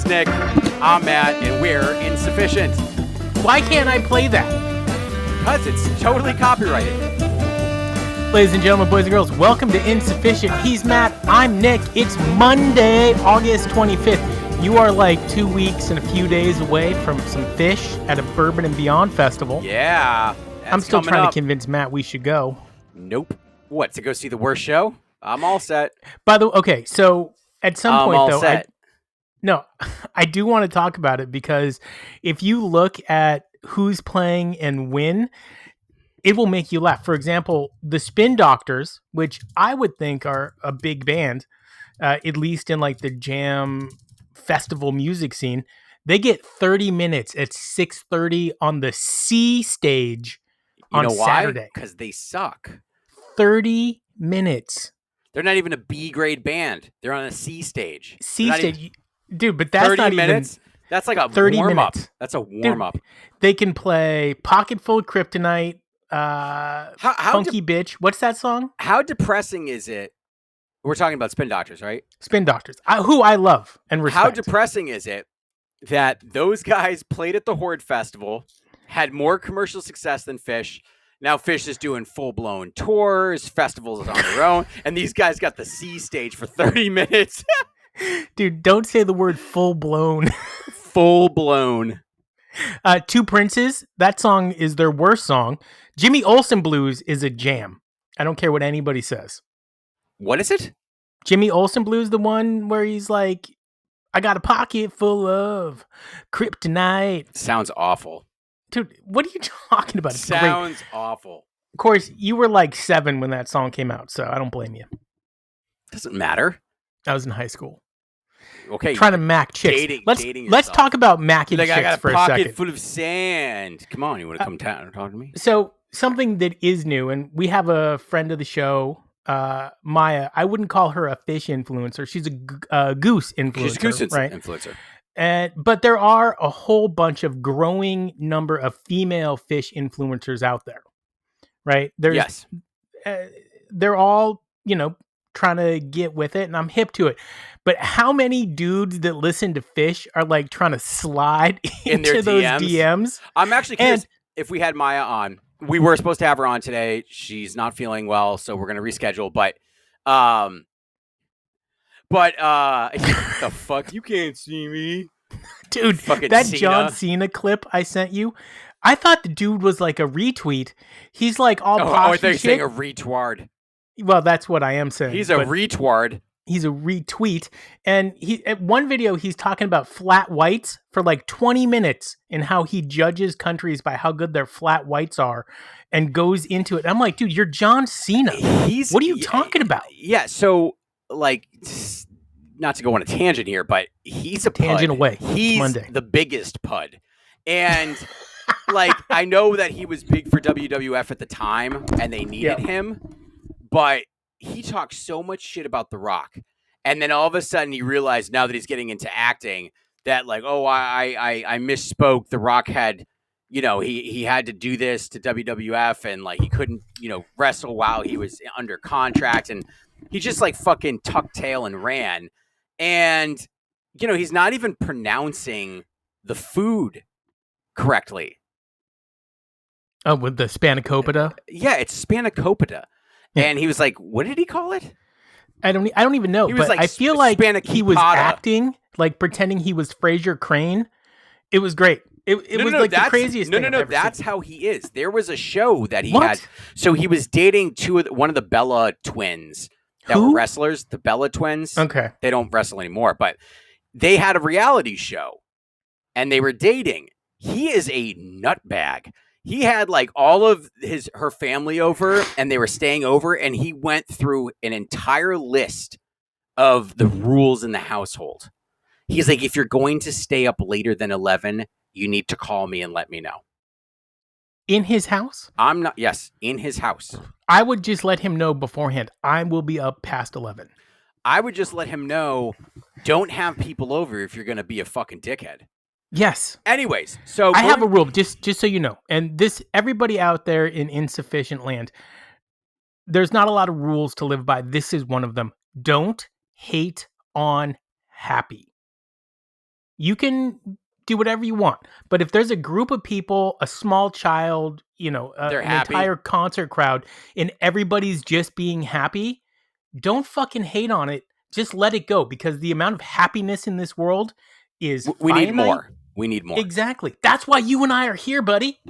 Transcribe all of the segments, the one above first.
Nick. I'm Matt, and we're Insufficient. Why can't I play that? Because it's totally copyrighted. Ladies and gentlemen, boys and girls, welcome to Insufficient. He's Matt, I'm Nick. It's Monday, August 25th. You are like 2 weeks and a few days away from some Phish at a Bourbon and Beyond festival. Yeah. I'm still trying to convince Matt we should go. Nope. What, to go see the worst show? I'm all set. By the way, okay, so at some point, all though, set. I do want to talk about it because if you look at who's playing and when, it will make you laugh. For example, the Spin Doctors, which I would think are a big band, at least in like the jam festival music scene, they get 30 minutes at 6:30 on the C stage on Saturday. Because they suck. 30 minutes. They're not even a B grade band. They're on a C stage. C stage. Dude, but that's 30 not minutes? That's like a 30 warm-up. minutes. That's a warm-up. Dude, they can play Pocket Full of Kryptonite, Funky Bitch. What's that song? How depressing is it? We're talking about Spin Doctors, right? Spin Doctors, who I love and respect. How depressing is it that those guys played at the Horde Festival, had more commercial success than Phish? Now Phish is doing full-blown tours, festivals on their own, and these guys got the C stage for 30 minutes. Dude, don't say the word full-blown. Full-blown. Two Princes, that song is their worst song. Jimmy Olsen Blues is a jam. I don't care what anybody says. What is it? Jimmy Olsen Blues, the one where he's like, I got a pocket full of kryptonite. Sounds awful. Dude, what are you talking about? It's Sounds great. awful. Of course, you were like 7 when that song came out, so I don't blame you. Doesn't matter. I was in high school. Okay. Trying to mac chicks. Let's talk about macking chicks for a second. I got a pocket full of sand. Come on, you want to come down and talk to me? So something that is new, and we have a friend of the show, Maya. I wouldn't call her a Phish influencer. She's a goose influencer. She's a goose right? influencer. But there are a whole bunch of growing number of female Phish influencers out there, right? Yes. They're all, trying to get with it, and I'm hip to it. But how many dudes that listen to Phish are like trying to slide into those DMs? I'm actually curious if we had Maya on. We were supposed to have her on today. She's not feeling well, so we're gonna reschedule. But the fuck, you can't see me, dude. Fucking that Cena. John Cena clip I sent you, I thought the dude was like a retweet. He's like all posh I thought you were shit. saying a retward. Well, that's what I am saying. He's a retward. He's a retweet. And at one video, he's talking about flat whites for like 20 minutes and how he judges countries by how good their flat whites are and goes into it. I'm like, dude, you're John Cena. What are you talking about? Yeah, so, like, not to go on a tangent here, but he's a tangent pud. Away. He's Monday. The biggest pud. And, like, I know that he was big for WWF at the time, and they needed him. But he talked so much shit about The Rock. And then all of a sudden he realized now that he's getting into acting that like, I misspoke. The Rock had, he had to do this to WWF and like he couldn't, wrestle while he was under contract. And he just like fucking tucked tail and ran. And, he's not even pronouncing the food correctly. Oh, with the spanakopita? Yeah, it's spanakopita. And he was like, what did he call it? I don't even know. But like, I feel like he was acting, like pretending he was Fraser Crane. It was great. It was like the craziest thing. No. That's how he is. There was a show that he had. So he was dating one of the Bella twins that were wrestlers, the Bella twins. Okay. They don't wrestle anymore, but they had a reality show and they were dating. He is a nutbag. He had like all of her family over and they were staying over and he went through an entire list of the rules in the household. He's like, if you're going to stay up later than 11, you need to call me and let me know. In his house? Yes, in his house. I would just let him know beforehand. I will be up past 11. I would just let him know, don't have people over if you're going to be a fucking dickhead. Yes. Anyways, so I have a rule, just so you know, and this everybody out there in insufficient land, there's not a lot of rules to live by. This is one of them. Don't hate on happy. You can do whatever you want. But if there's a group of people, a small child, They're an happy. entire concert crowd, and everybody's just being happy, don't fucking hate on it. Just let it go, because the amount of happiness in this world is We need finite. more. We need more. Exactly. That's why you and I are here, buddy.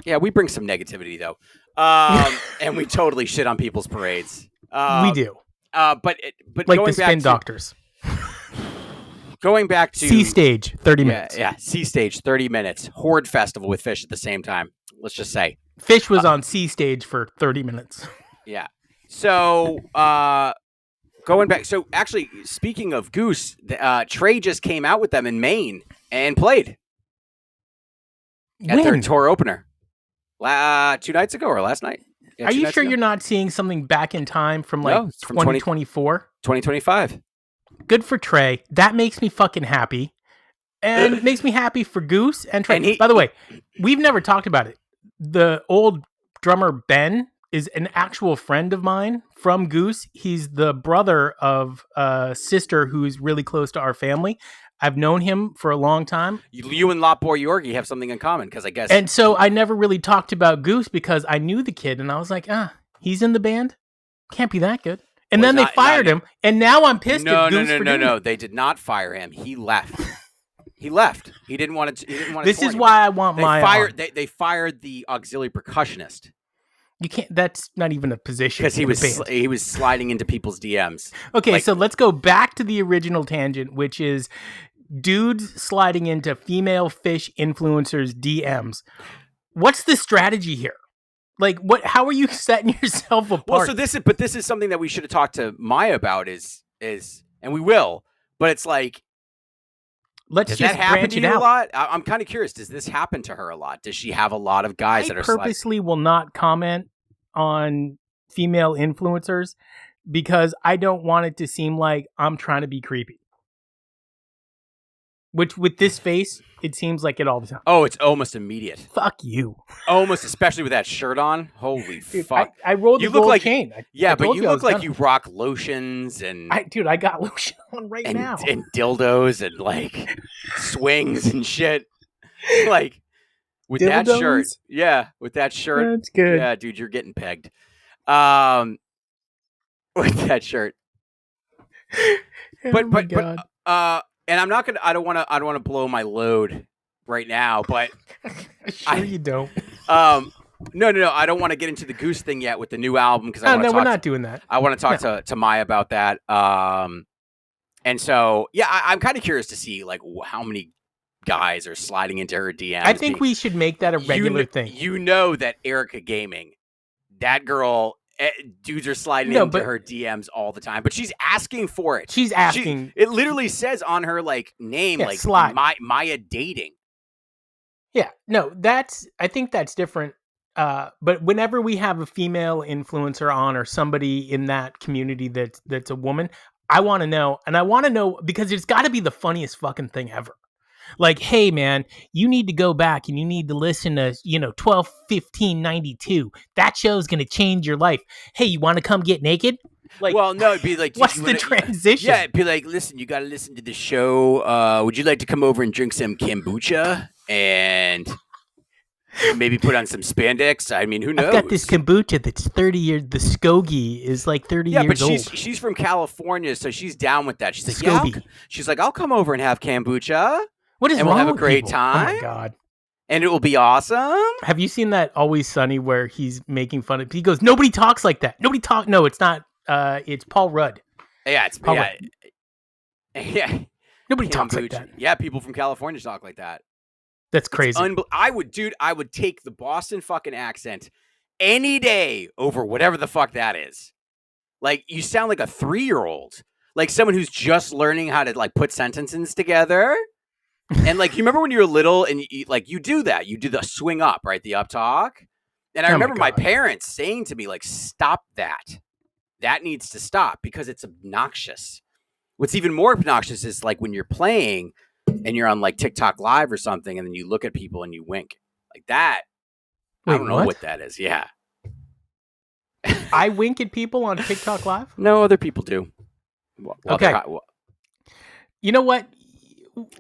Yeah, we bring some negativity though, and we totally shit on people's parades. We do. But Like going the spin back doctors. going back to C stage, 30 minutes. Yeah, C stage, 30 minutes. Horde Festival with Phish at the same time. Let's just say Phish was on C stage for 30 minutes. Yeah. So going back. So actually, speaking of Goose, Trey just came out with them in Maine and played at their tour opener 2 nights ago or last night. Yeah, are you sure you're not seeing something back in time from like 2024? 2025. Good for Trey. That makes me fucking happy. And it makes me happy for Goose and Trey. By the way, we've never talked about it. The old drummer Ben is an actual friend of mine from Goose. He's the brother of a sister who's really close to our family. I've known him for a long time. You and Lotboy Yorgi have something in common, because I guess. And so I never really talked about Goose because I knew the kid, and I was like, he's in the band? Can't be that good. And then they fired him, and now I'm pissed at Goose for doing it. They did not fire him. He left. He left. He didn't want to. This is why I want Maya. They fired the auxiliary percussionist. You can't. That's not even a position. Because he was sliding into people's DMs. Okay, so let's go back to the original tangent, which is dudes sliding into female Phish influencers' DMs. What's the strategy here? Like, what? How are you setting yourself apart? Well, so this is something that we should have talked to Maya about. Is and we will, but it's like. Let's does just that happen branch to it you out. a lot? I'm kind of curious. Does this happen to her a lot? Does she have a lot of guys that are purposely will not comment on female influencers because I don't want it to seem like I'm trying to be creepy. Which with this face, it seems like it all the time. Oh, it's almost immediate. Fuck you. Almost, especially with that shirt on. Holy dude, fuck! I rolled the gold chain. But you look like you rock lotions and. I got lotion on now. And dildos and like swings and shit. Like with dildos? That shirt. Yeah, with that shirt. That's good. Yeah, dude, you're getting pegged. With that shirt. And I'm not gonna. I don't want to blow my load right now, but you don't. No. I don't want to get into the Goose thing yet with the new album because we're not doing that. I want to talk to Maya about that. And so I'm kind of curious to see like how many guys are sliding into her DMs. I think we should make that a regular thing. You know that Erica Gaming, that girl. Dudes are sliding into her DMs all the time, but she's asking for it. She's asking. It literally says on her like name, like slide. Maya dating. Yeah, no, I think that's different. But whenever we have a female influencer on or somebody in that community that's a woman, I want to know, and I want to know because it's got to be the funniest fucking thing ever. Like, hey, man, you need to go back and you need to listen to, 12/15/92. That show's going to change your life. Hey, you want to come get naked? Like, well, no, it'd be like, what's the transition? Yeah, it'd be like, listen, you got to listen to the show. Would you like to come over and drink some kombucha and maybe put on some spandex? I mean, who knows? I've got this kombucha that's 30 years. The Skogie is like 30 years old. Yeah, but she's from California, so she's down with that. She's like, she's like, I'll come over and have kombucha. What is and wrong we'll have a great people? time. Oh my god! And it will be awesome. Have you seen that Always Sunny where he's making fun of? He goes, "Nobody talks like that. Nobody talk." No, it's not. It's Paul Rudd. Yeah, it's Paul. Rudd. Yeah. Nobody talks like that. Yeah, people from California talk like that. That's crazy. I would take the Boston fucking accent any day over whatever the fuck that is. Like you sound like a 3-year-old, like someone who's just learning how to like put sentences together. And like, you remember when you were little and you do that, you do the swing up, right? The up talk. And I remember my parents saying to me, like, stop that. That needs to stop because it's obnoxious. What's even more obnoxious is like when you're playing and you're on like TikTok live or something. And then you look at people and you wink like that. Wait, I don't know what that is. Yeah. I wink at people on TikTok live? No, other people do. Okay. You know what?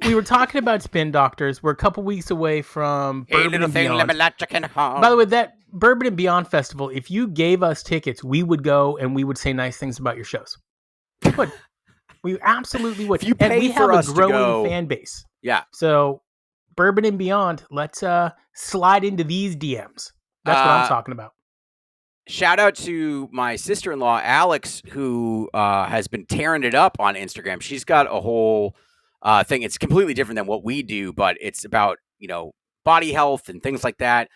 we were talking about Spin Doctors. We're a couple weeks away from Bourbon and Beyond. By the way, that Bourbon and Beyond Festival, if you gave us tickets, we would go and we would say nice things about your shows. We would. We absolutely would. If you pay and we for have us a growing to go, fan base. Yeah. So Bourbon and Beyond, let's slide into these DMs. That's what I'm talking about. Shout out to my sister-in-law, Alex, who has been tearing it up on Instagram. She's got a whole thing. It's completely different than what we do, but it's about, body health and things like that.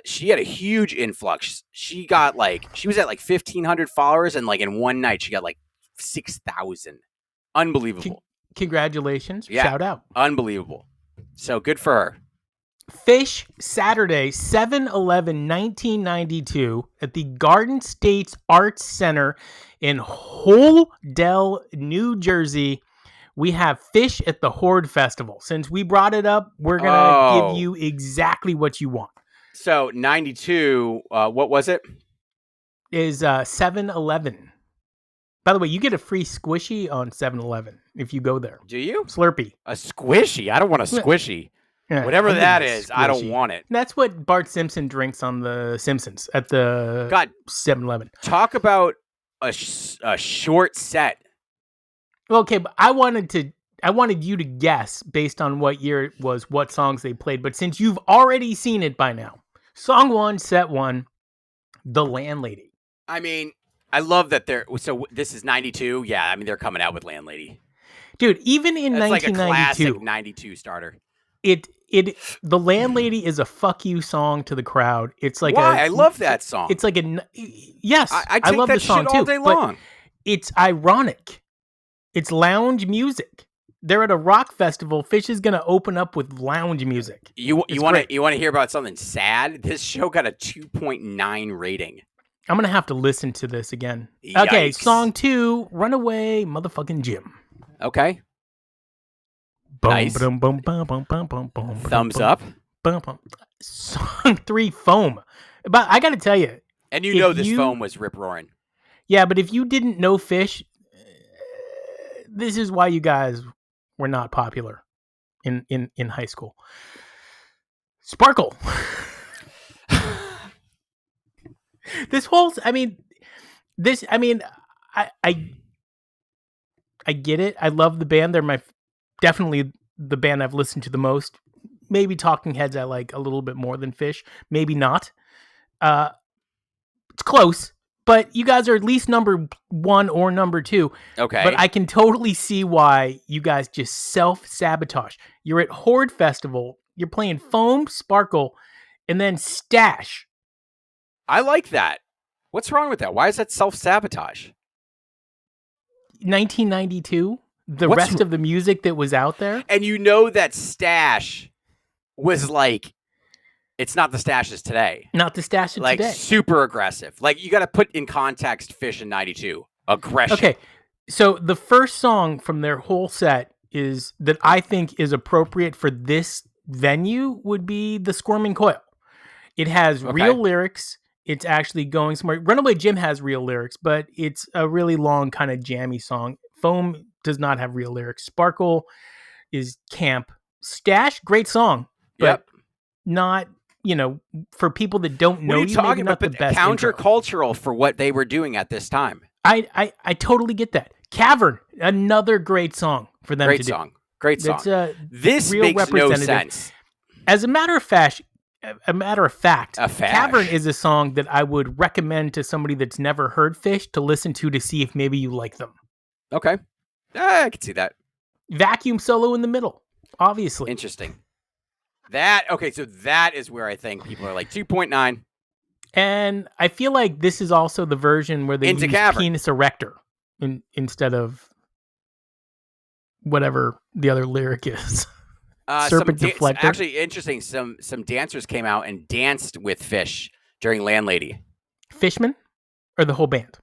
She had a huge influx. She was at 1,500 followers, and in one night she got 6,000. Unbelievable. Congratulations. Yeah, shout out. Unbelievable. So good for her. Phish, Saturday, 7/11/1992 at the Garden States Arts Center in Holdell, New Jersey. We have Phish at the Horde Festival. Since we brought it up, we're going to give you exactly what you want. So 92, what was it? Is 7/11. By the way, you get a free squishy on 7/11 if you go there. Do you? Slurpee. A squishy? I don't want a squishy. Yeah, whatever that is, I don't want it. That's what Bart Simpson drinks on The Simpsons at the 7-Eleven. Talk about a short set. Okay, but I wanted you to guess based on what year it was, what songs they played. But since you've already seen it by now, song 1, set 1, The Landlady. I mean, I love that so this is 92. Yeah, I mean, they're coming out with Landlady. Dude, even in That's 1992. Like a classic 92 starter. The Landlady is a fuck you song to the crowd. It's like I love that song. It's like yes, I love the song all too. Day long. It's ironic. It's lounge music. They're at a rock festival. Phish is going to open up with lounge music. You want to hear about something sad? This show got a 2.9 rating. I'm going to have to listen to this again. Yikes. Okay, song 2, Runaway Motherfucking Jim. Okay. Nice. Thumbs up. Song 3, Foam. But I got to tell you. And this foam was rip-roaring. Yeah, but if you didn't know Phish, this is why you guys were not popular in high school. Sparkle. I get it. I love the band. They're definitely the band I've listened to the most. Maybe Talking Heads I like a little bit more than Phish. Maybe not. It's close, but you guys are at least number 1 or number 2. Okay. But I can totally see why you guys just self-sabotage. You're at Horde Festival. You're playing Foam, Sparkle, and then Stash. I like that. What's wrong with that? Why is that self-sabotage? 1992, rest of the music that was out there. And that Stash was it's not the Stashes today. Not the Stashes today. Super aggressive. You got to put in context Phish in 92. Aggression. Okay, so the first song from their whole set that I think is appropriate for this venue would be The Squirming Coil. It has real lyrics. It's actually going somewhere. Runaway Jim has real lyrics, but it's a really long kind of jammy song. Foam does not have real lyrics. Sparkle is camp. Stash, great song, but not, for people that don't know you, maybe not the best. Countercultural for what they were doing at this time. I totally get that. Cavern, another great song for them to do. Great song. This makes no sense. As a matter of fact, Cavern is a song that I would recommend to somebody that's never heard Phish to listen to see if maybe you like them. Okay. I can see that. Vacuum solo in the middle, obviously. Interesting. So that is where I think people are 2.9. And I feel like this is also the version where they use penis erector instead of whatever the other lyric is. Serpent deflector. Actually, interesting. Some dancers came out and danced with Phish during Landlady. Fishman, or the whole band?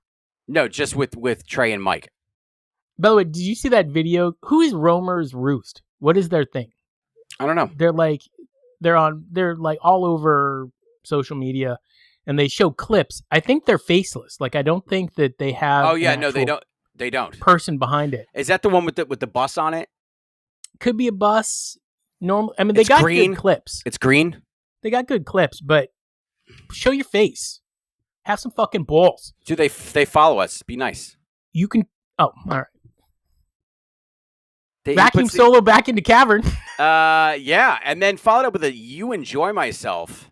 No, just with Trey and Mike. By the way, did you see that video? Who is Romer's Roost? What is their thing? I don't know. They're all over social media, and they show clips. I think they're faceless. I don't think that they have. Oh yeah, no, they don't. They don't. Person behind it. Is that the one with the bus on it? Could be a bus. Normal. I mean, they It's got green. good clips. It's green. They got good clips, but show your face. Have some fucking balls. Do they follow us? Be nice. You can. Oh, all right. He Vacuum puts solo back into cavern. Yeah, and then followed up with a "You Enjoy Myself."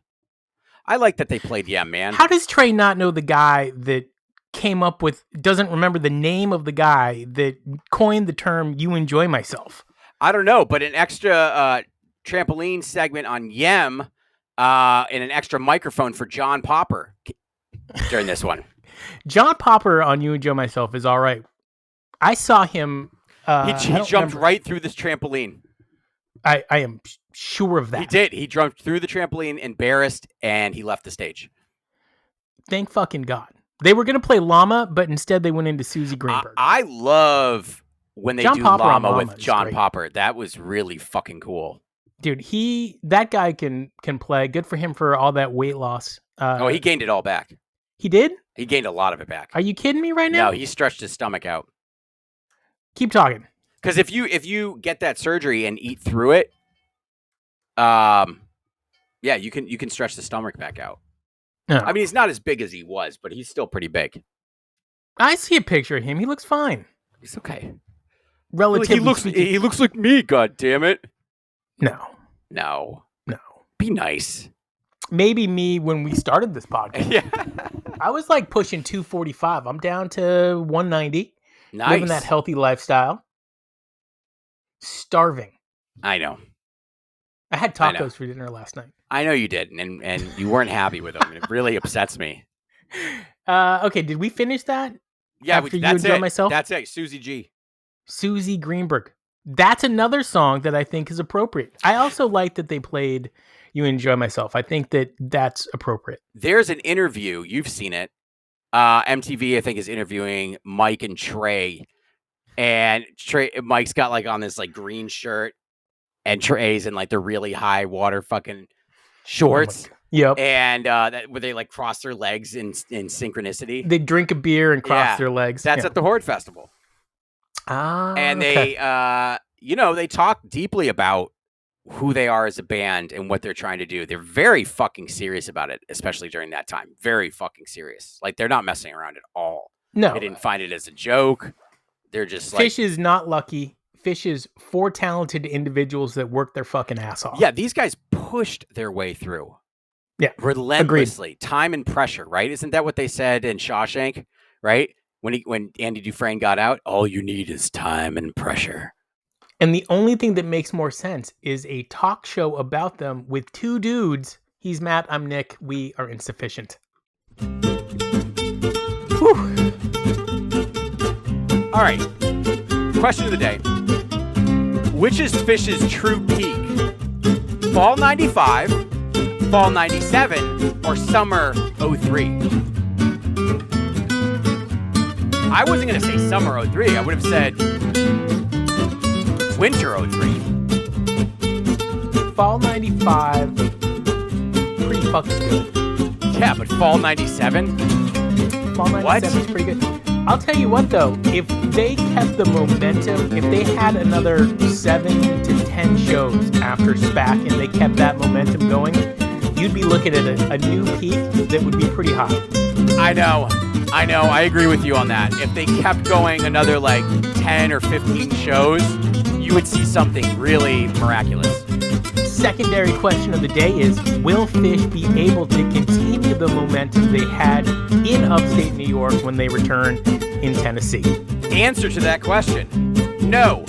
I like that they played "Yeah, Man." How does Trey not know the guy that came up with? Doesn't remember the name of the guy that coined the term "You Enjoy Myself"? I don't know, but an extra trampoline segment on Yem, and an extra microphone for John Popper during this one. John Popper on "You Enjoy Myself" is all right. I saw him. He jumped right through this trampoline. I am sure of that. He did. He jumped through the trampoline, embarrassed, and he left the stage. Thank fucking God. They were going to play Llama, but instead they went into Susie Greenberg. I love when they John do Popper Llama on with Llama is John great. Popper. That was really fucking cool. Dude, that guy can play. Good for him for all that weight loss. He gained it all back. He did? He gained a lot of it back. Are you kidding me right now? No, he stretched his stomach out. Keep talking. Because if you get that surgery and eat through it, yeah, you can stretch the stomach back out. No. I mean, he's not as big as he was, but he's still pretty big. I see a picture of him. He looks fine. He's okay. Relatively He looks like me. God damn it! No. Be nice. Maybe me when we started this podcast. Yeah. I was like pushing 245. I'm down to 190. Nice. Living that healthy lifestyle. Starving. I know. I had tacos for dinner last night. I know you did, and you weren't happy with them. It really upsets me. Okay, did we finish that? Yeah, After You that's Enjoy it. Myself? That's it. Susie G. Susie Greenberg. That's another song that I think is appropriate. I also like that they played You Enjoy Myself. I think that that's appropriate. There's an interview. You've seen it. MTV, I think, is interviewing Mike and Trey. And Mike's got like on this like green shirt, and Trey's in like the really high water fucking shorts. Yep. And where they like cross their legs in synchronicity. They drink a beer and cross their legs. That's at the Horde Festival. And they, they talk deeply about who they are as a band and what they're trying to do. They're very fucking serious about it, especially during that time. Very fucking serious. Like, they're not messing around at all. No. They didn't find it as a joke. They're just like... Phish is not lucky. Phish is 4 talented individuals that work their fucking ass off. Yeah, these guys pushed their way through. Yeah. Relentlessly. Agreed. Time and pressure, right? Isn't that what they said in Shawshank, right? When Andy Dufresne got out, all you need is time and pressure. And the only thing that makes more sense is a talk show about them with 2 dudes. He's Matt, I'm Nick. We are insufficient. Whew. All right. Question of the day. Which is Phish's true peak? Fall 95, Fall 97, or Summer 03? I wasn't going to say Summer 03. I would have said Winter 03. Fall 95, pretty fucking good. Yeah, but Fall 97? Fall 97 is pretty good. I'll tell you what, though. If they kept the momentum, if they had another 7 to 10 shows after SPAC and they kept that momentum going, you'd be looking at a new peak that would be pretty high. I know. I agree with you on that. If they kept going another like 10 or 15 shows, you would see something really miraculous. Secondary question of the day is, will Phish be able to continue the momentum they had in upstate New York when they return in Tennessee? Answer to that question, no.